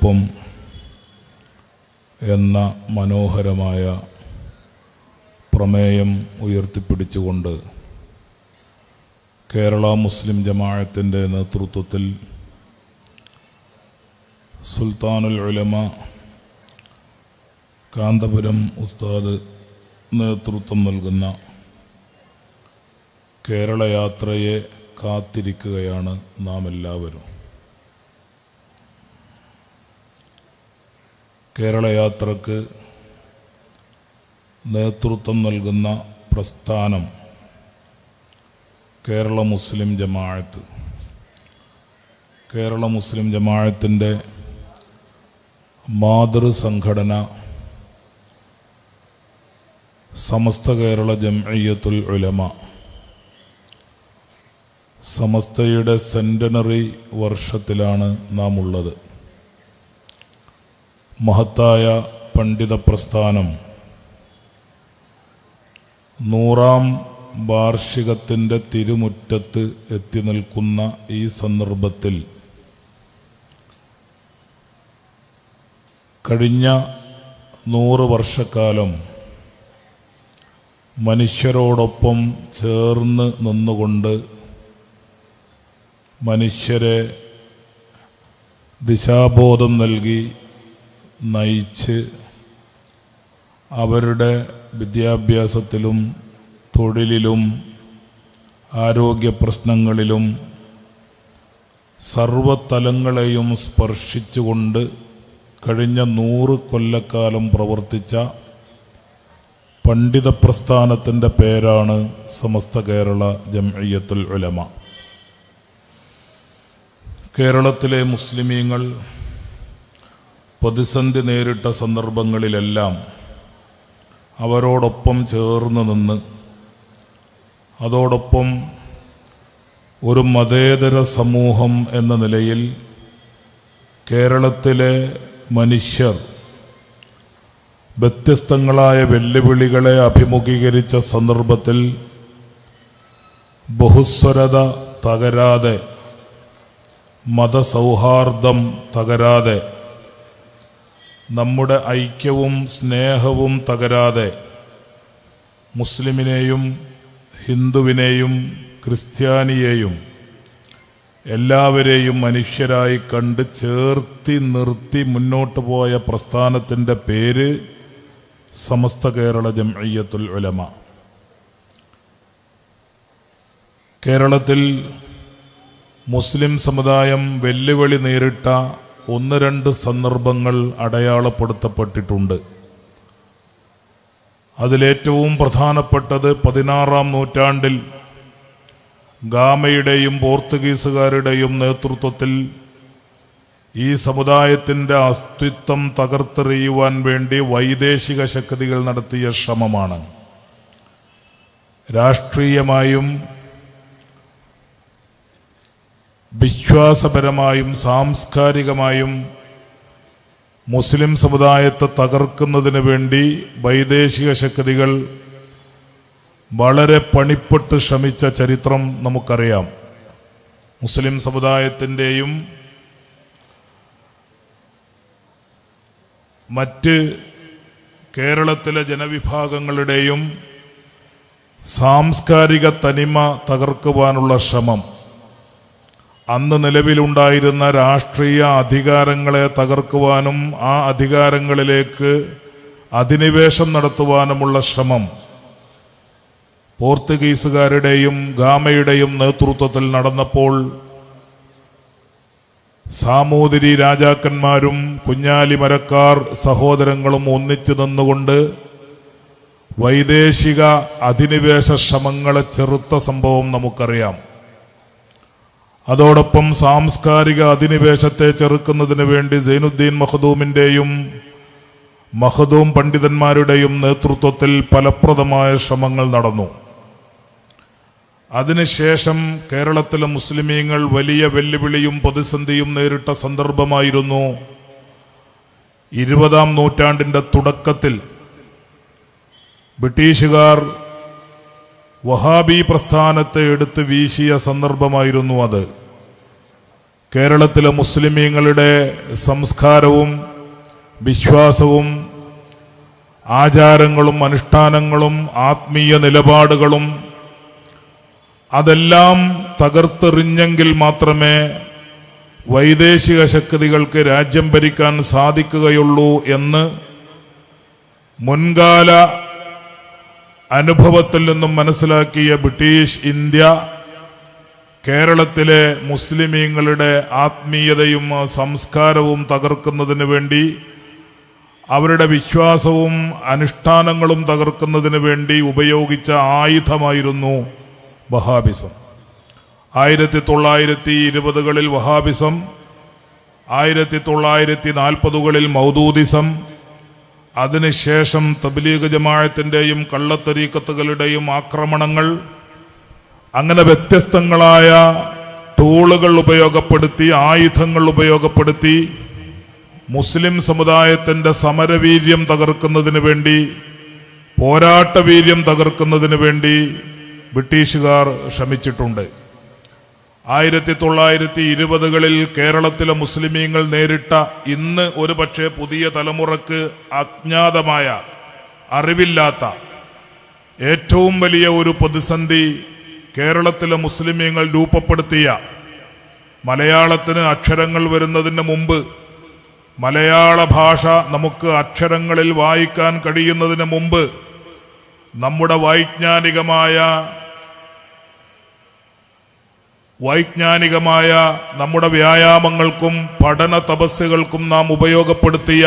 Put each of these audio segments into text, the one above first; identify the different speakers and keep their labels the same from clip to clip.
Speaker 1: നന്മയോടൊപ്പം എന്ന മനോഹരമായ പ്രമേയം ഉയർത്തിപ്പിടിച്ചുകൊണ്ട് കേരള മുസ്ലിം ജമാഅത്തിൻ്റെ നേതൃത്വത്തിൽ സുൽത്താനുൽ ഉലമ കാന്തപുരം ഉസ്താദ് നേതൃത്വം നൽകുന്ന കേരള യാത്രയെ കാത്തിരിക്കുകയാണ് നാം എല്ലാവരും. കേരള യാത്രക്ക് നേതൃത്വം നൽകുന്ന പ്രസ്ഥാനം കേരള മുസ്ലിം ജമാഅത്ത്. കേരള മുസ്ലിം ജമാഅത്തിൻ്റെ മാതൃസംഘടന സമസ്ത കേരള ജംഇയ്യത്തുൽ ഉലമ. സമസ്തയുടെ സെന്റനറി വർഷത്തിലാണ് നാം ഉള്ളത്. മഹത്തായ പണ്ഡിത പ്രസ്ഥാനം 100ാം വാർഷികത്തിൻ്റെ തിരുമുറ്റത്ത് എത്തി നിൽക്കുന്ന ഈ സന്ദർഭത്തിൽ കഴിഞ്ഞ 100 വർഷക്കാലം മനുഷ്യരോടൊപ്പം ചേർന്ന് നിന്നുകൊണ്ട് മനുഷ്യരെ ദിശാബോധം നൽകി നയിച്ച് അവരുടെ വിദ്യാഭ്യാസത്തിലും തൊഴിലിലും ആരോഗ്യ പ്രശ്നങ്ങളിലും സർവതലങ്ങളെയും സ്പർശിച്ചുകൊണ്ട് കഴിഞ്ഞ 100 കൊല്ലക്കാലം പ്രവർത്തിച്ച പണ്ഡിത പ്രസ്ഥാനത്തിൻ്റെ പേരാണ് സമസ്ത കേരള ജംഇയ്യത്തുൽ ഉലമ. കേരളത്തിലെ മുസ്ലിമീങ്ങൾ പ്രതിസന്ധി നേരിട്ട സന്ദർഭങ്ങളിലെല്ലാം അവരോടൊപ്പം ചേർന്ന് നിന്ന് അതോടൊപ്പം ഒരു മതേതര സമൂഹം എന്ന നിലയിൽ കേരളത്തിലെ മനുഷ്യർ വ്യത്യസ്തങ്ങളായ വെല്ലുവിളികളെ അഭിമുഖീകരിച്ച സന്ദർഭത്തിൽ ബഹുസ്വരത തകരാതെ, മതസൗഹാർദ്ദം തകരാതെ, നമ്മുടെ ഐക്യവും സ്നേഹവും തകരാതെ മുസ്ലിമിനെയും ഹിന്ദുവിനെയും ക്രിസ്ത്യാനിയെയും എല്ലാവരെയും മനുഷ്യരായി കണ്ട് ചേർത്തി നിർത്തി മുന്നോട്ട് പോയ പ്രസ്ഥാനത്തിൻ്റെ പേര് സമസ്ത കേരള ജംഇയ്യത്തുൽ ഉലമ. കേരളത്തിൽ മുസ്ലിം സമുദായം വെല്ലുവിളി നേരിട്ട 1-2 സന്ദർഭങ്ങൾ അടയാളപ്പെടുത്തപ്പെട്ടിട്ടുണ്ട്. അതിലേറ്റവും പ്രധാനപ്പെട്ടത് 16ാം നൂറ്റാണ്ടിൽ ഗാമയുടെയും പോർത്തുഗീസുകാരുടെയും നേതൃത്വത്തിൽ ഈ സമുദായത്തിൻ്റെ അസ്തിത്വം തകർത്തെറിയുവാൻ വേണ്ടി വൈദേശിക ശക്തികൾ നടത്തിയ ശ്രമമാണ്. രാഷ്ട്രീയമായും വിശ്വാസപരമായും സാംസ്കാരികമായും മുസ്ലിം സമുദായത്തെ തകർക്കുന്നതിന് വേണ്ടി വൈദേശിക ശക്തികൾ വളരെ പണിപ്പെട്ട് ശ്രമിച്ച ചരിത്രം നമുക്കറിയാം. മുസ്ലിം സമുദായത്തിൻ്റെയും മറ്റ് കേരളത്തിലെ ജനവിഭാഗങ്ങളുടെയും സാംസ്കാരിക തനിമ തകർക്കുവാനുള്ള ശ്രമം, അന്ന് നിലവിലുണ്ടായിരുന്ന രാഷ്ട്രീയ അധികാരങ്ങളെ തകർക്കുവാനും ആ അധികാരങ്ങളിലേക്ക് അധിനിവേശം നടത്തുവാനുമുള്ള ശ്രമം പോർത്തുഗീസുകാരുടെയും ഗാമയുടെയും നേതൃത്വത്തിൽ നടന്നപ്പോൾ സാമൂതിരി രാജാക്കന്മാരും കുഞ്ഞാലി മരക്കാർ സഹോദരങ്ങളും ഒന്നിച്ചു നിന്നുകൊണ്ട് വൈദേശിക അധിനിവേശ ശ്രമങ്ങളെ ചെറുത്ത സംഭവം നമുക്കറിയാം. അതോടൊപ്പം സാംസ്കാരിക അധിനിവേശത്തെ ചെറുക്കുന്നതിന് വേണ്ടി സൈനുദ്ദീൻ മഖ്ദൂമിൻ്റെയും മഖ്ദൂം പണ്ഡിതന്മാരുടെയും നേതൃത്വത്തിൽ ഫലപ്രദമായ ശ്രമങ്ങൾ നടന്നു. അതിനുശേഷം കേരളത്തിലെ മുസ്ലിമീങ്ങൾ വലിയ വെല്ലുവിളിയും പ്രതിസന്ധിയും നേരിട്ട സന്ദർഭമായിരുന്നു 20ാം നൂറ്റാണ്ടിൻ്റെ തുടക്കത്തിൽ ബ്രിട്ടീഷുകാർ വഹാബി പ്രസ്ഥാനത്തെ എടുത്ത് വീശിയ സന്ദർഭമായിരുന്നു അത്. കേരളത്തിലെ മുസ്ലിമീങ്ങളുടെ സംസ്കാരവും വിശ്വാസവും ആചാരങ്ങളും അനുഷ്ഠാനങ്ങളും ആത്മീയ നിലപാടുകളും അതെല്ലാം തകർത്തെറിഞ്ഞെങ്കിൽ മാത്രമേ വൈദേശിക ശക്തികൾക്ക് രാജ്യം ഭരിക്കാൻ സാധിക്കുകയുള്ളൂ എന്ന് മുൻകാല അനുഭവത്തിൽ നിന്നും മനസ്സിലാക്കിയ ബ്രിട്ടീഷ് ഇന്ത്യ കേരളത്തിലെ മുസ്ലിമീങ്ങളുടെ ആത്മീയതയും സംസ്കാരവും തകർക്കുന്നതിന് വേണ്ടി, അവരുടെ വിശ്വാസവും അനുഷ്ഠാനങ്ങളും തകർക്കുന്നതിന് വേണ്ടി ഉപയോഗിച്ച ആയുധമായിരുന്നു വഹാബിസം. 1920കളിൽ വഹാബിസം, 1940കളിൽ മൗദൂദിസം, അതിനുശേഷം തബ്ലീഗ് ജമാഅത്തിൻ്റെയും കള്ളത്തരീക്കത്തുകളുടെയും ആക്രമണങ്ങൾ, അങ്ങനെ വ്യത്യസ്തങ്ങളായ ടൂളുകൾ ഉപയോഗപ്പെടുത്തി, ആയുധങ്ങൾ ഉപയോഗപ്പെടുത്തി മുസ്ലിം സമുദായത്തിൻ്റെ സമരവീര്യം തകർക്കുന്നതിന് വേണ്ടി, പോരാട്ടവീര്യം തകർക്കുന്നതിന് വേണ്ടി ബ്രിട്ടീഷുകാർ ശ്രമിച്ചിട്ടുണ്ട്. 1920കളിൽ കേരളത്തിലെ മുസ്ലിമീങ്ങൾ നേരിട്ട, ഇന്ന് ഒരു പക്ഷേ പുതിയ തലമുറക്ക് അജ്ഞാതമായ, അറിവില്ലാത്ത ഏറ്റവും വലിയ ഒരു പ്രതിസന്ധി കേരളത്തിലെ മുസ്ലിമീങ്ങൾ രൂപപ്പെടുത്തിയ, മലയാളത്തിന് അക്ഷരങ്ങൾ വരുന്നതിന് മുമ്പ്, മലയാള ഭാഷ നമുക്ക് അക്ഷരങ്ങളിൽ വായിക്കാൻ കഴിയുന്നതിന് മുമ്പ് നമ്മുടെ വൈജ്ഞാനികമായ നമ്മുടെ വ്യായാമങ്ങൾക്കും പഠന തപസ്സുകൾക്കും നാം ഉപയോഗപ്പെടുത്തിയ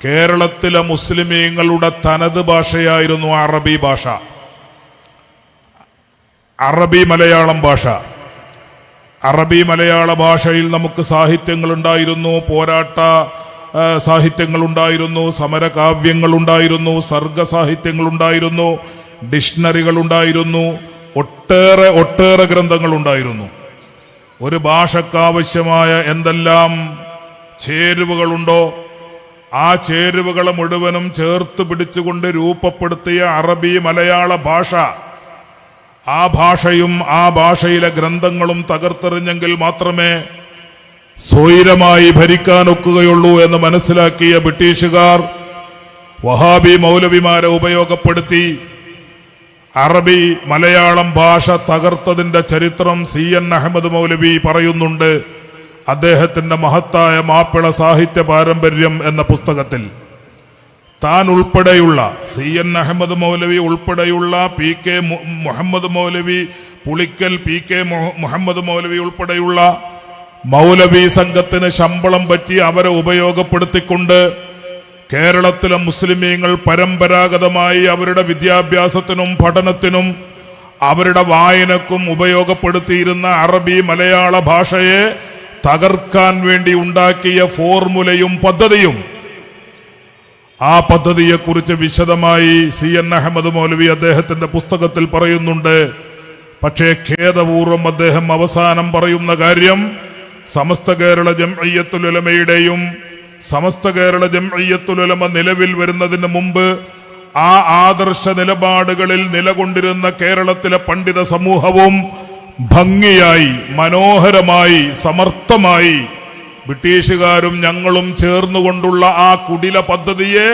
Speaker 1: കേരളത്തിലെ മുസ്ലിമീങ്ങളുടെ തനത് ഭാഷയായിരുന്നു അറബി ഭാഷ, അറബി മലയാളം ഭാഷ. അറബി മലയാള ഭാഷയിൽ നമുക്ക് സാഹിത്യങ്ങളുണ്ടായിരുന്നു, പോരാട്ട സാഹിത്യങ്ങളുണ്ടായിരുന്നു, സമരകാവ്യങ്ങളുണ്ടായിരുന്നു, സർഗസാഹിത്യങ്ങളുണ്ടായിരുന്നു, ഡിക്ഷണറികളുണ്ടായിരുന്നു, ഒട്ടേറെ ഗ്രന്ഥങ്ങളുണ്ടായിരുന്നു. ഒരു ഭാഷക്കാവശ്യമായ എന്തെല്ലാം ചേരുവകളുണ്ടോ ആ ചേരുവകളെ മുഴുവനും ചേർത്ത് പിടിച്ചുകൊണ്ട് രൂപപ്പെടുത്തിയ അറബി മലയാള ഭാഷ, ആ ഭാഷയും ആ ഭാഷയിലെ ഗ്രന്ഥങ്ങളും തകർത്തെറിഞ്ഞെങ്കിൽ മാത്രമേ സ്വൈരമായി ഭരിക്കാനൊക്കുകയുള്ളൂ എന്ന് മനസ്സിലാക്കിയ ബ്രിട്ടീഷുകാർ വഹാബി മൗലവിമാരെ ഉപയോഗപ്പെടുത്തി അറബി മലയാളം ഭാഷ തകർത്തതിന്റെ ചരിത്രം CN അഹമ്മദ് മൗലവി പറയുന്നുണ്ട് അദ്ദേഹത്തിന്റെ മഹത്തായ മാപ്പിള സാഹിത്യ പാരമ്പര്യം എന്ന പുസ്തകത്തിൽ. താൻ ഉൾപ്പെടെയുള്ള CN അഹമ്മദ് മൗലവി ഉൾപ്പെടെയുള്ള PK മുഹമ്മദ് മൗലവി പുളിക്കൽ, PK മുഹമ്മദ് മൗലവി ഉൾപ്പെടെയുള്ള മൗലവി സംഘത്തിന് ശമ്പളം പറ്റി അവരെ ഉപയോഗപ്പെടുത്തിക്കൊണ്ട് കേരളത്തിലെ മുസ്ലിമീങ്ങൾ പരമ്പരാഗതമായി അവരുടെ വിദ്യാഭ്യാസത്തിനും പഠനത്തിനും അവരുടെ വായനക്കും ഉപയോഗപ്പെടുത്തിയിരുന്ന അറബി മലയാള ഭാഷയെ തകർക്കാൻ വേണ്ടി ഉണ്ടാക്കിയ ഫോർമുലയും പദ്ധതിയും, ആ പദ്ധതിയെക്കുറിച്ച് വിശദമായി CN അഹമ്മദ് മൗലവി അദ്ദേഹത്തിന്റെ പുസ്തകത്തിൽ പറയുന്നുണ്ട്. പക്ഷേ ഖേദപൂർവം അദ്ദേഹം അവസാനം പറയുന്ന കാര്യം, സമസ്ത കേരള ജംഇയ്യത്തുൽ ഉലമയുടെയും സമസ്ത കേരള ജംഇയ്യത്തുൽ ഉലമ നിലവിൽ വരുന്നതിന് മുമ്പ് ആ ആദർശ നിലപാടുകളിൽ നിലകൊണ്ടിരുന്ന കേരളത്തിലെ പണ്ഡിത സമൂഹവും ഭംഗിയായി, മനോഹരമായി, സമർത്ഥമായി ബ്രിട്ടീഷുകാരും ഞങ്ങളും ചേർന്നുകൊണ്ടുള്ള ആ കുടില പദ്ധതിയെ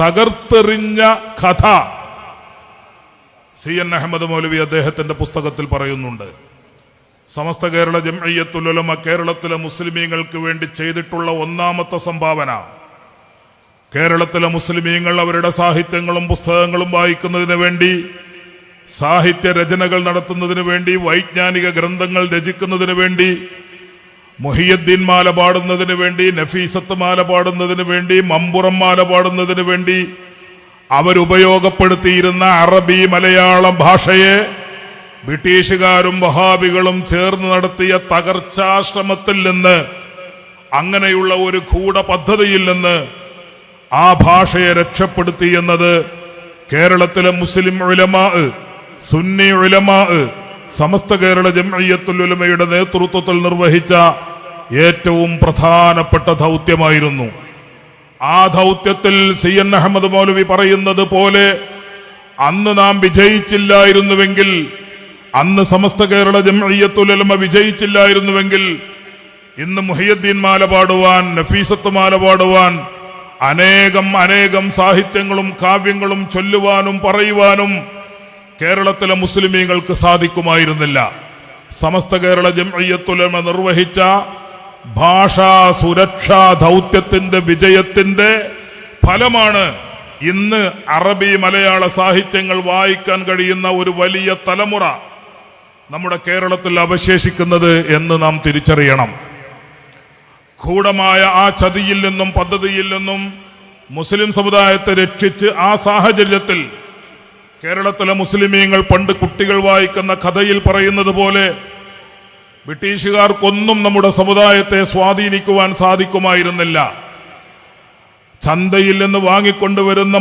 Speaker 1: തകർത്തെറിഞ്ഞ കഥ CN അഹമ്മദ് മൗലവി അദ്ദേഹത്തിന്റെ പുസ്തകത്തിൽ പറയുന്നുണ്ട്. സമസ്ത കേരള ജംഇയ്യത്തുൽ ഉലമ കേരളത്തിലെ മുസ്ലിമീങ്ങൾക്ക് വേണ്ടി ചെയ്തിട്ടുള്ള ഒന്നാമത്തെ സംഭാവന, കേരളത്തിലെ മുസ്ലിമീങ്ങൾ അവരുടെ സാഹിത്യങ്ങളും പുസ്തകങ്ങളും വായിക്കുന്നതിന് വേണ്ടി, സാഹിത്യ രചനകൾ നടത്തുന്നതിന് വേണ്ടി, വൈജ്ഞാനിക ഗ്രന്ഥങ്ങൾ രചിക്കുന്നതിന് വേണ്ടി, മുഹിയുദ്ദീൻ മാല പാടുന്നതിന് വേണ്ടി, നഫീസത്ത് മാല പാടുന്നതിന് വേണ്ടി, മമ്പുറം മാല പാടുന്നതിന് വേണ്ടി അവരുപയോഗപ്പെടുത്തിയിരുന്ന അറബി മലയാളം ഭാഷയെ ബ്രിട്ടീഷുകാരും വഹാബികളും ചേർന്ന് നടത്തിയ തകർച്ചാശ്രമത്തിൽ നിന്ന്, അങ്ങനെയുള്ള ഒരു ഗൂഢ പദ്ധതിയിൽ നിന്ന് ആ ഭാഷയെ രക്ഷപ്പെടുത്തി എന്നത് കേരളത്തിലെ മുസ്ലിം ഉലമാ, സുന്നി ഉലമാ, സമസ്ത കേരള ജംഇയ്യത്തുൽ ഉലമയുടെ നേതൃത്വത്തിൽ നിർവഹിച്ച ഏറ്റവും പ്രധാനപ്പെട്ട ദൗത്യമായിരുന്നു. ആ ദൗത്യത്തിൽ CN അഹമ്മദ് മൗലവി പറയുന്നത് പോലെ അന്ന് നാം വിജയിച്ചില്ലായിരുന്നുവെങ്കിൽ അന്ന് സമസ്ത കേരള ജംഇയ്യത്തുൽ ഉലമ വിജയിച്ചില്ലായിരുന്നുവെങ്കിൽ ഇന്ന് മുഹിയുദ്ദീൻ മാല പാടുവാൻ, നഫീസത്ത് മാല പാടുവാൻ, അനേകം സാഹിത്യങ്ങളും കാവ്യങ്ങളും ചൊല്ലുവാനും പറയുവാനും കേരളത്തിലെ മുസ്ലിമീങ്ങൾക്ക് സാധിക്കുമായിരുന്നില്ല. സമസ്ത കേരള ജംഇയ്യത്തുൽ ഉലമ നിർവഹിച്ച ഭാഷാ സുരക്ഷാ ദൗത്യത്തിന്റെ വിജയത്തിന്റെ ഫലമാണ് ഇന്ന് അറബി മലയാള സാഹിത്യങ്ങൾ വായിക്കാൻ കഴിയുന്ന ഒരു വലിയ തലമുറ നമ്മുടെ കേരളത്തിൽ അവശേഷിക്കുന്നത് എന്ന് നാം തിരിച്ചറിയണം. ഗൂഢമായ ആ ചതിയിൽ നിന്നും പദ്ധതിയിൽ നിന്നും മുസ്ലിം സമുദായത്തെ രക്ഷിച്ച് ആ സാഹചര്യത്തിൽ കേരളത്തിലെ മുസ്ലിമീങ്ങൾ പണ്ട് കുട്ടികൾ വായിക്കുന്ന കഥയിൽ പറയുന്നത് പോലെ ബ്രിട്ടീഷുകാർക്കൊന്നും നമ്മുടെ സമുദായത്തെ സ്വാധീനിക്കുവാൻ സാധിക്കുമായിരുന്നില്ല. ചന്തയിൽ നിന്ന് വാങ്ങിക്കൊണ്ടുവരുന്ന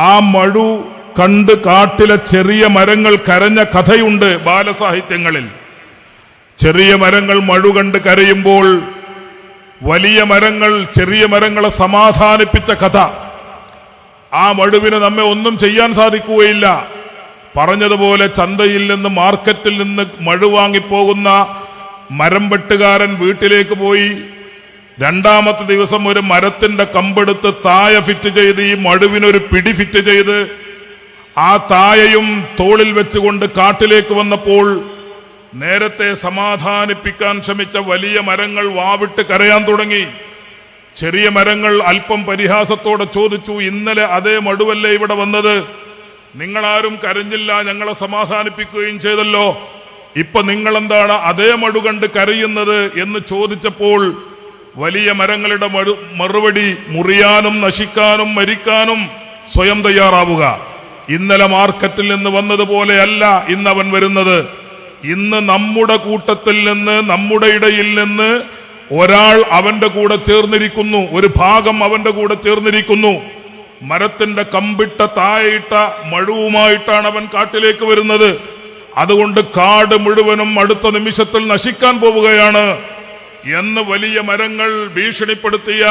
Speaker 1: ആ മഴു കണ്ട് കാട്ടിലെ ചെറിയ മരങ്ങൾ കരഞ്ഞ കഥയുണ്ട് ബാലസാഹിത്യങ്ങളിൽ. ചെറിയ മരങ്ങൾ മഴു കണ്ട് കരയുമ്പോൾ വലിയ മരങ്ങൾ ചെറിയ മരങ്ങളെ സമാധാനിപ്പിച്ച കഥ. ആ മഴുവിന് നമ്മെ ഒന്നും ചെയ്യാൻ സാധിക്കുകയില്ല. പറഞ്ഞതുപോലെ ചന്തയിൽ നിന്ന് മാർക്കറ്റിൽ നിന്ന് മഴു വാങ്ങിപ്പോകുന്ന മരം വെട്ടുകാരൻ വീട്ടിലേക്ക് പോയി രണ്ടാമത്തെ ദിവസം ഒരു മരത്തിന്റെ കമ്പെടുത്ത് തായ ഫിറ്റ് ചെയ്ത് ഈ മഴുവിനൊരു പിടി ഫിറ്റ് ചെയ്ത് ആ തായയും തോളിൽ വെച്ചുകൊണ്ട് കാട്ടിലേക്ക് വന്നപ്പോൾ നേരത്തെ സമാധാനിപ്പിക്കാൻ ശ്രമിച്ച വലിയ മരങ്ങൾ വാവിട്ട് കരയാൻ തുടങ്ങി. ചെറിയ മരങ്ങൾ അല്പം പരിഹാസത്തോടെ ചോദിച്ചു, ഇന്നലെ അതേ മടുവല്ലേ ഇവിടെ വന്നത്? നിങ്ങളാരും കരഞ്ഞില്ല, ഞങ്ങളെ സമാധാനിപ്പിക്കുകയും ചെയ്തല്ലോ, ഇപ്പൊ നിങ്ങളെന്താണ് അതേ മടു കണ്ട് കരയുന്നത് എന്ന് ചോദിച്ചപ്പോൾ വലിയ മരങ്ങളുടെ മറുപടി, മുറിയാനും നശിക്കാനും മരിക്കാനും സ്വയം തയ്യാറാവുക. ഇന്നലെ മാർക്കറ്റിൽ നിന്ന് വന്നതുപോലെയല്ല ഇന്ന് അവൻ വരുന്നത്. ഇന്ന് നമ്മുടെ കൂട്ടത്തിൽ നിന്ന്, നമ്മുടെ ഇടയിൽ നിന്ന് ഒരാൾ അവന്റെ കൂടെ ചേർന്നിരിക്കുന്നു, ഒരു ഭാഗം അവന്റെ കൂടെ ചേർന്നിരിക്കുന്നു. മരത്തിന്റെ കമ്പിട്ട താഴയിട്ട മഴുവുമായിട്ടാണ് അവൻ കാട്ടിലേക്ക് വരുന്നത്. അതുകൊണ്ട് കാട് മുഴുവനും അടുത്ത നിമിഷത്തിൽ നശിക്കാൻ പോവുകയാണ് എന്ന് വലിയ മരങ്ങൾ ഭീഷണിപ്പെടുത്തിയ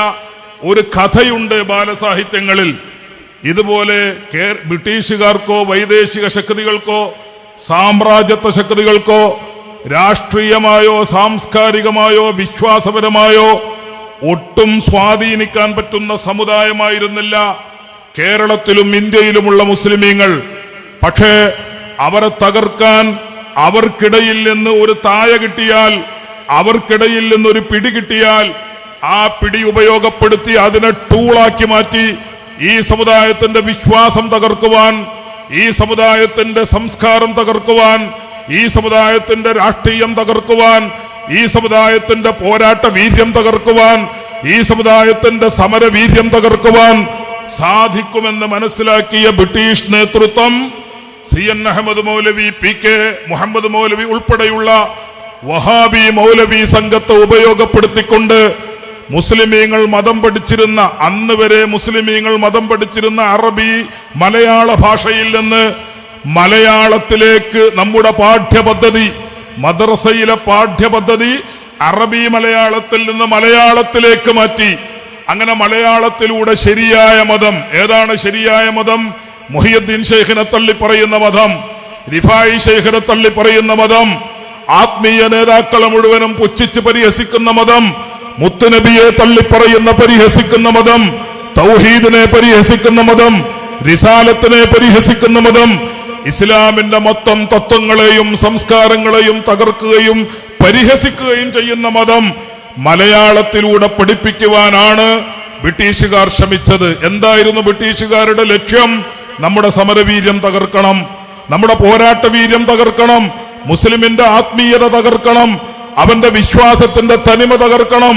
Speaker 1: ഒരു കഥയുണ്ട് ബാലസാഹിത്യങ്ങളിൽ. ഇതുപോലെ ബ്രിട്ടീഷുകാർക്കോ വൈദേശിക ശക്തികൾക്കോ സാമ്രാജ്യത്വ ശക്തികൾക്കോ രാഷ്ട്രീയമായോ സാംസ്കാരികമായോ വിശ്വാസപരമായോ ഒട്ടും സ്വാധീനിക്കാൻ പറ്റുന്ന സമുദായമായിരുന്നില്ല കേരളത്തിലും ഇന്ത്യയിലുമുള്ള മുസ്ലിമീങ്ങൾ. പക്ഷേ അവരെ തകർക്കാൻ അവർക്കിടയിൽ നിന്ന് ഒരു തായ കിട്ടിയാൽ, അവർക്കിടയിൽ നിന്നൊരു പിടി കിട്ടിയാൽ ആ പിടി ഉപയോഗപ്പെടുത്തി അതിനെ ടൂളാക്കി മാറ്റി ഈ സമുദായത്തിന്റെ വിശ്വാസം തകർക്കുവാൻ, ഈ സമുദായത്തിന്റെ സംസ്കാരം തകർക്കുവാൻ, ഈ സമുദായത്തിന്റെ രാഷ്ട്രീയം തകർക്കുവാൻ, ഈ സമുദായത്തിന്റെ പോരാട്ട വീര്യം തകർക്കുവാൻ, ഈ സമുദായത്തിന്റെ സമരവീര്യം തകർക്കുവാൻ സാധിക്കുമെന്ന് മനസ്സിലാക്കിയ ബ്രിട്ടീഷ് നേതൃത്വം CN അഹമ്മദ് മൗലവി, PK മുഹമ്മദ് മൗലവി ഉൾപ്പെടെയുള്ള വഹാബി മൗലവി സംഘത്തെ ഉപയോഗപ്പെടുത്തിക്കൊണ്ട് മുസ്ലിമീങ്ങൾ മതം പഠിച്ചിരുന്ന, അന്ന് വരെ മുസ്ലിമീങ്ങൾ മതം പഠിച്ചിരുന്ന അറബി മലയാള ഭാഷയിൽ നിന്ന് മലയാളത്തിലേക്ക് നമ്മുടെ പാഠ്യപദ്ധതി, മദ്രസയിലെ പാഠ്യപദ്ധതി അറബി മലയാളത്തിൽ നിന്ന് മലയാളത്തിലേക്ക് മാറ്റി. അങ്ങനെ മലയാളത്തിലൂടെ ശരിയായ മതം, ഏതാണ് ശരിയായ മതം? മുഹിയുദ്ദീൻ ശൈഖിനെ തള്ളി പറയുന്ന മതം, റിഫായി ശൈഖിനെ തള്ളി പറയുന്ന മതം, ആത്മീയ നേതാക്കളെ മുഴുവനും പുച്ഛിച്ച് പരിഹസിക്കുന്ന മതം, മുത്തുനബിയെ തള്ളിപ്പറയുന്ന പരിഹസിക്കുന്ന മതം, തൗഹീദിനെ പരിഹസിക്കുന്ന മതം, റിസാലത്തിനെ പരിഹസിക്കുന്ന മതം, ഇസ്ലാമിന്റെ മൊത്തം തത്വങ്ങളെയും സംസ്കാരങ്ങളെയും തകർക്കുകയും പരിഹസിക്കുകയും ചെയ്യുന്ന മതം മലയാളത്തിലൂടെ പഠിപ്പിക്കുവാനാണ് ബ്രിട്ടീഷുകാർ ശ്രമിച്ചത്. എന്തായിരുന്നു ബ്രിട്ടീഷുകാരുടെ ലക്ഷ്യം? നമ്മുടെ സമരവീര്യം തകർക്കണം, നമ്മുടെ പോരാട്ട വീര്യം തകർക്കണം, മുസ്ലിമിന്റെ ആത്മീയത തകർക്കണം, അവന്റെ വിശ്വാസത്തിന്റെ തനിമ തകർക്കണം.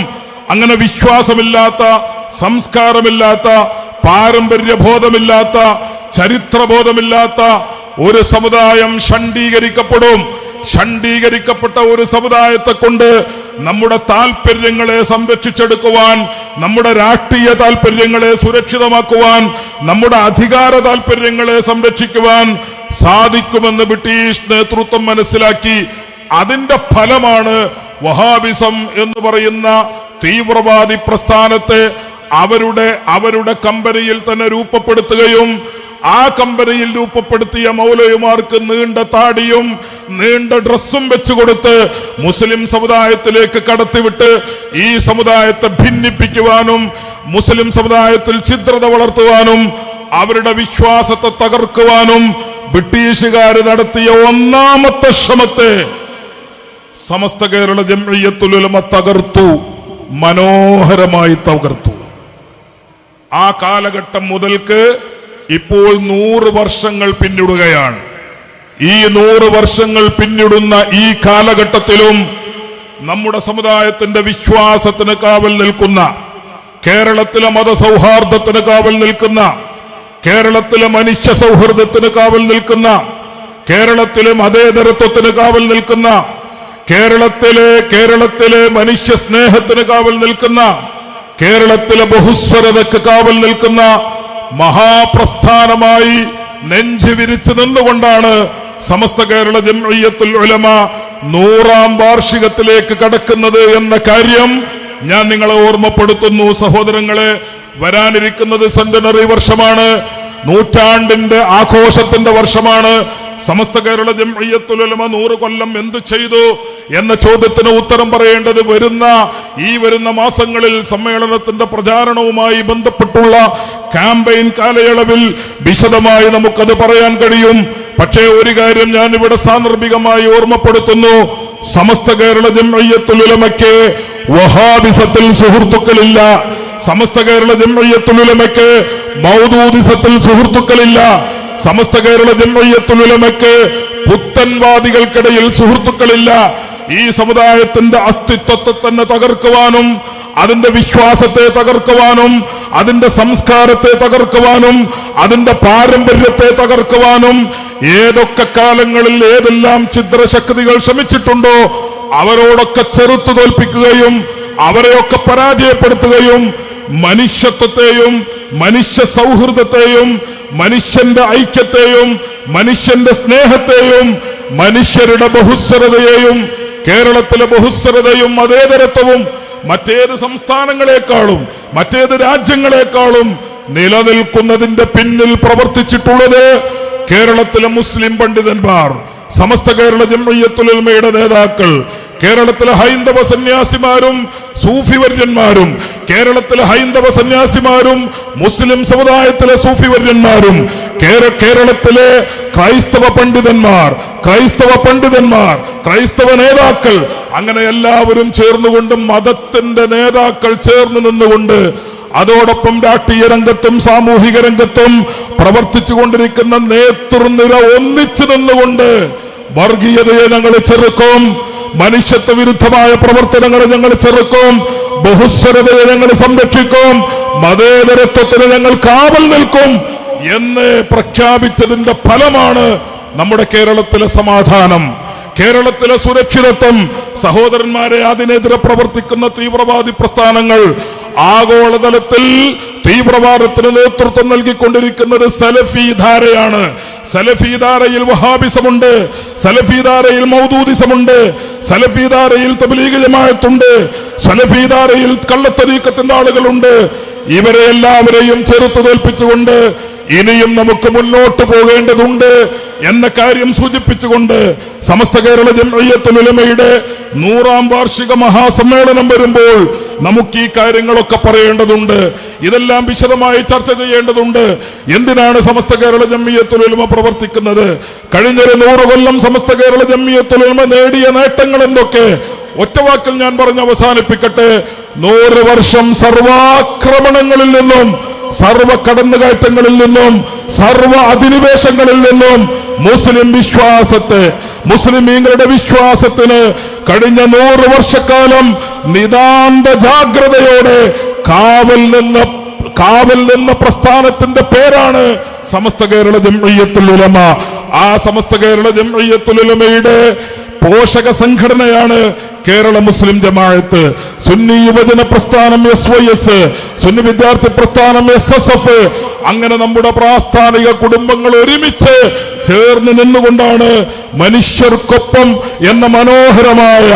Speaker 1: അങ്ങനെ വിശ്വാസമില്ലാത്ത, സംസ്കാരമില്ലാത്ത, പാരമ്പര്യബോധമില്ലാത്ത, ചരിത്രബോധമില്ലാത്ത ഒരു സമുദായം ഷണ്ഡീകരിക്കപ്പെടും. ഷണ്ഡീകരിക്കപ്പെട്ട ഒരു സമുദായത്തെ കൊണ്ട് നമ്മുടെ താല്പര്യങ്ങളെ സംരക്ഷിച്ചെടുക്കുവാൻ, നമ്മുടെ രാഷ്ട്രീയ താല്പര്യങ്ങളെ സുരക്ഷിതമാക്കുവാൻ, നമ്മുടെ അധികാര താല്പര്യങ്ങളെ സംരക്ഷിക്കുവാൻ സാധിക്കുമെന്ന് ബ്രിട്ടീഷ് നേതൃത്വം മനസ്സിലാക്കി. അതിന്റെ ഫലമാണ് വഹാബിസം എന്ന് പറയുന്ന തീവ്രവാദി പ്രസ്ഥാനത്തെ അവരുടെ കമ്പനിയിൽ തന്നെ രൂപപ്പെടുത്തുകയും ആ കമ്പനിയിൽ രൂപപ്പെടുത്തിയ മൗലവിമാർക്ക് നീണ്ട താടിയും നീണ്ട ഡ്രസ്സും വെച്ചുകൊടുത്ത് മുസ്ലിം സമുദായത്തിലേക്ക് കടത്തിവിട്ട് ഈ സമുദായത്തെ ഭിന്നിപ്പിക്കുവാനും മുസ്ലിം സമുദായത്തിൽ ഛിദ്രത വളർത്തുവാനും അവരുടെ വിശ്വാസത്തെ തകർക്കുവാനും ബ്രിട്ടീഷുകാർ നടത്തിയ ഒന്നാമത്തെ ശ്രമത്തെ സമസ്ത കേരള ജംഇയ്യത്തുൽ ഉലമ തകർത്തു, മനോഹരമായി തകർത്തു. ആ കാലഘട്ടം മുതൽക്ക് ഇപ്പോൾ 100 വർഷങ്ങൾ പിന്നിടുകയാണ്. ഈ 100 വർഷങ്ങൾ പിന്നിടുന്ന ഈ കാലഘട്ടത്തിലും നമ്മുടെ സമുദായത്തിന്റെ വിശ്വാസത്തിന് കാവൽ നിൽക്കുന്ന, കേരളത്തിലെ മതസൗഹാർദ്ദത്തിന് കാവൽ നിൽക്കുന്ന, കേരളത്തിലെ മനുഷ്യ സൗഹൃദത്തിന് കാവൽ നിൽക്കുന്ന, കേരളത്തിലെ മതേതരത്വത്തിന് കാവൽ നിൽക്കുന്ന, കേരളത്തിലെ മനുഷ്യ സ്നേഹത്തിന് കാവൽ നിൽക്കുന്ന, കേരളത്തിലെ ബഹുസ്വരതയ്ക്ക് കാവൽ നിൽക്കുന്ന മഹാപ്രസ്ഥാനമായി നെഞ്ചു വിരിച്ചു നിന്നുകൊണ്ടാണ് സമസ്ത കേരള ജംഇയ്യത്തുൽ ഉലമ 100ാം വാർഷികത്തിലേക്ക് കടക്കുന്നത് എന്ന കാര്യം ഞാൻ നിങ്ങളെ ഓർമ്മപ്പെടുത്തുന്നു. സഹോദരങ്ങളെ, വരാനിരിക്കുന്നത് സെന്റനറി വർഷമാണ്, നൂറ്റാണ്ടിന്റെ ആഘോഷത്തിന്റെ വർഷമാണ്. സമസ്ത കേരള ജംഇയ്യത്തുൽ ഉലമ 100 കൊല്ലം എന്ത് ചെയ്തു എന്ന ചോദ്യത്തിന് ഉത്തരം പറയേണ്ടത് വരുന്ന മാസങ്ങളിൽ സമ്മേളനത്തിന്റെ പ്രചാരണവുമായി ബന്ധപ്പെട്ടുള്ള ക്യാമ്പയിൻ കാലയളവിൽ വിശദമായി നമുക്കത് പറയാൻ കഴിയും. പക്ഷേ ഒരു കാര്യം ഞാൻ ഇവിടെ സാന്ദർഭികമായി ഓർമ്മപ്പെടുത്തുന്നു. സമസ്ത കേരള ജംഇയ്യത്തുൽ ഉലമയ്ക്ക് വഹാബിസത്തിൽ സുഹൃത്തുക്കളില്ല. സമസ്ത കേരള ജംഇയ്യത്തുൽ ഉലമയ്ക്ക് മൗദൂദിസത്തിൽ സുഹൃത്തുക്കളില്ല. സമസ്ത കേരള ജംഇയ്യത്തുൽ ഉലമയ്ക്ക് പുത്തൻവാദികൾക്കിടയിൽ സുഹൃത്തുക്കളില്ല. ഈ സമുദായത്തിന്റെ അസ്തിത്വത്തെ തന്നെ തകർക്കുവാനും അതിന്റെ വിശ്വാസത്തെ തകർക്കുവാനും അതിന്റെ സംസ്കാരത്തെ തകർക്കുവാനും അതിന്റെ പാരമ്പര്യത്തെ തകർക്കുവാനും ഏതൊക്കെ കാലങ്ങളിൽ ഏതെല്ലാം ഛിദ്രശക്തികൾ ശ്രമിച്ചിട്ടുണ്ടോ അവരോടൊക്കെ ചെറുത്തു തോൽപ്പിക്കുകയും അവരെയൊക്കെ പരാജയപ്പെടുത്തുകയും മനുഷ്യത്വത്തെയും മനുഷ്യ സൗഹൃദത്തെയും മനുഷ്യന്റെ ഐക്യത്തെയും മനുഷ്യന്റെ സ്നേഹത്തെയും മനുഷ്യരുടെ ബഹുസ്വരതയെയും കേരളത്തിലെ ബഹുസ്വരതയും മതേതരത്വവും മറ്റേത് സംസ്ഥാനങ്ങളെക്കാളും മറ്റേത് രാജ്യങ്ങളെക്കാളും നിലനിൽക്കുന്നതിന്റെ പിന്നിൽ പ്രവർത്തിച്ചിട്ടുള്ളത് കേരളത്തിലെ മുസ്ലിം പണ്ഡിതന്മാർ, സമസ്ത കേരള ജംഇയ്യത്തുൽ ഉലമയുടെ നേതാക്കൾ, കേരളത്തിലെ ഹൈന്ദവ സന്യാസിമാരും സൂഫിവര്യന്മാരും, കേരളത്തിലെ ഹൈന്ദവ സന്യാസിമാരും മുസ്ലിം സമുദായത്തിലെ സൂഫിവര്യന്മാരും, കേരളത്തിലെ ക്രൈസ്തവ പണ്ഡിതന്മാർ, ക്രൈസ്തവ നേതാക്കൾ, അങ്ങനെ എല്ലാവരും ചേർന്നുകൊണ്ട് മതത്തിന്റെ നേതാക്കൾ ചേർന്ന് നിന്നുകൊണ്ട് അതോടൊപ്പം രാഷ്ട്രീയ രംഗത്തും സാമൂഹിക രംഗത്തും പ്രവർത്തിച്ചു കൊണ്ടിരിക്കുന്ന നേതൃനിര ഒന്നിച്ചു നിന്നുകൊണ്ട് വർഗീയതയെ ഞങ്ങൾ ചെറുക്കും, മനുഷ്യത്വ വിരുദ്ധമായ പ്രവർത്തനങ്ങളെ ഞങ്ങൾ ചെറുക്കും, ബഹുസ്വരതയെ ഞങ്ങൾ സംരക്ഷിക്കും, മതേതരത്വത്തിന് ഞങ്ങൾ കാവൽ നിൽക്കും എന്ന് പ്രഖ്യാപിച്ചതിന്റെ ഫലമാണ് നമ്മുടെ കേരളത്തിലെ സമാധാനം, കേരളത്തിലെ സുരക്ഷിതത്വം. സഹോദരന്മാരെ, അതിനെതിരെ പ്രവർത്തിക്കുന്ന തീവ്രവാദി പ്രസ്ഥാനങ്ങൾ ആഗോളതലത്തിൽ തീവ്രവാദത്തിന് നേതൃത്വം നൽകിക്കൊണ്ടിരിക്കുന്നത് സലഫി ധാരയാണ്. സലഫി ധാരയിൽ വഹാബിസമുണ്ട്, സലഫി ധാരയിൽ മൗദൂദിസമുണ്ട്, സലഫി ധാരയിൽ തബ്ലീഗ് ജമാഅത്തുണ്ട്, സലഫി ധാരയിൽ കള്ളത്തരീഖത്തിന്റെ ആളുകളുണ്ട്. ഇവരെ എല്ലാവരെയും ചെറുത്തു തോൽപ്പിച്ചുകൊണ്ട് ഇനിയും നമുക്ക് മുന്നോട്ട് പോകേണ്ടതുണ്ട് എന്ന കാര്യം സൂചിപ്പിച്ചുകൊണ്ട് സമസ്ത കേരള ജംഇയ്യത്തുൽ ഉലമയുടെ 100ാം വാർഷിക മഹാസമ്മേളനം വരുമ്പോൾ നമുക്ക് ഈ കാര്യങ്ങളൊക്കെ പറയേണ്ടതുണ്ട്. ഇതെല്ലാം വിശദമായി ചർച്ച ചെയ്യേണ്ടതുണ്ട്. എന്തിനാണ് സമസ്ത കേരള ജംഇയ്യത്തുൽ ഉലമ പ്രവർത്തിക്കുന്നത്? കഴിഞ്ഞ 100 കൊല്ലം സമസ്ത കേരള ജംഇയ്യത്തുൽ ഉലമ നേടിയ നേട്ടങ്ങൾ എന്തൊക്കെ? ഒറ്റവാക്കിൽ ഞാൻ പറഞ്ഞ് അവസാനിപ്പിക്കട്ടെ. 100 വർഷം സർവാക്രമണങ്ങളിൽ നിന്നും, സർവ കടന്നുകയറ്റങ്ങളിൽ നിന്നും, സർവ അധിനിവേശങ്ങളിൽ നിന്നും മുസ്ലിം വിശ്വാസത്തെ, മുസ്ലിമീങ്ങളുടെ വിശ്വാസത്തിന് കഴിഞ്ഞ 100 വർഷക്കാലം നിതാന്ത ജാഗ്രതയോടെ കാവൽ നിന്ന പ്രസ്ഥാനത്തിന്റെ പേരാണ് സമസ്ത കേരള ജംഇയ്യത്തുൽ ഉലമ. ആ സമസ്ത കേരള ജംഇയ്യത്തുൽ ഉലമയുടെ പോഷക സംഘടനയാണ് കേരള മുസ്ലിം ജമാഅത്ത്, സുന്നി യുവജന പ്രസ്ഥാനം SYS, സുന്നി വിദ്യാർത്ഥി പ്രസ്ഥാനം SSF. അങ്ങനെ നമ്മുടെ പ്രാസ്ഥാനിക കുടുംബങ്ങൾ ഒരുമിച്ച് ചേർന്ന് നിന്നുകൊണ്ടാണ് മനുഷ്യർക്കൊപ്പം എന്ന മനോഹരമായ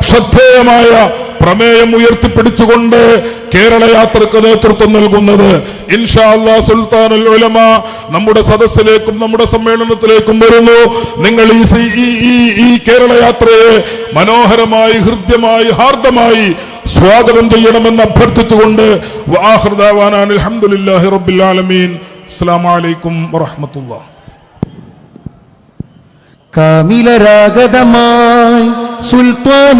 Speaker 1: ശ്രദ്ധേയമായ പ്രമേയം ഉയർത്തിപ്പിടിച്ചുകൊണ്ട് കേരള യാത്രക്ക് നേതൃത്വം നൽകുന്നത് ഇൻഷാ അല്ലാഹ് സുൽത്താനുൽ ഉലമ നമ്മുടെ സദസ്സിലേക്കും നമ്മുടെ സമ്മേളനത്തിലേക്കും വരുന്നു. നിങ്ങൾ ഈ കേരള യാത്രയെ മനോഹരമായി, ഹൃദ്യമായി, ഹാർദമായി സ്വാഗതം ചെയ്യണമെന്ന് അഭ്യർത്ഥിച്ചുകൊണ്ട് വആഖിറു ദഅവാനാ അൽഹംദുലില്ലാഹി റബ്ബിൽ ആലമീൻ. അസ്സലാമു അലൈക്കും വറഹ്മത്തുള്ളാഹി.
Speaker 2: കാമിലരാഗതമായി സുൽത്താൻ